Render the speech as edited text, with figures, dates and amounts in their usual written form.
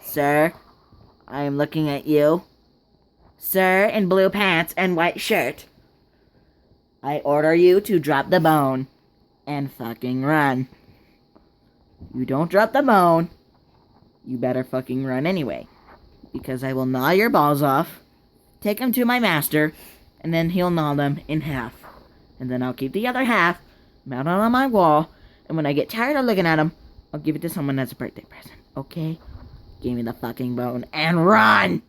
Sir, I am looking at you. Sir in blue pants and white shirt. I order you to drop the bone and fucking run. You don't drop the bone, you better fucking run anyway. Because I will gnaw your balls off, take them to my master, and then he'll gnaw them in half. And then I'll keep the other half mounted on my wall, and when I get tired of looking at them, I'll give it to someone as a birthday present, okay? Give me the fucking bone and run!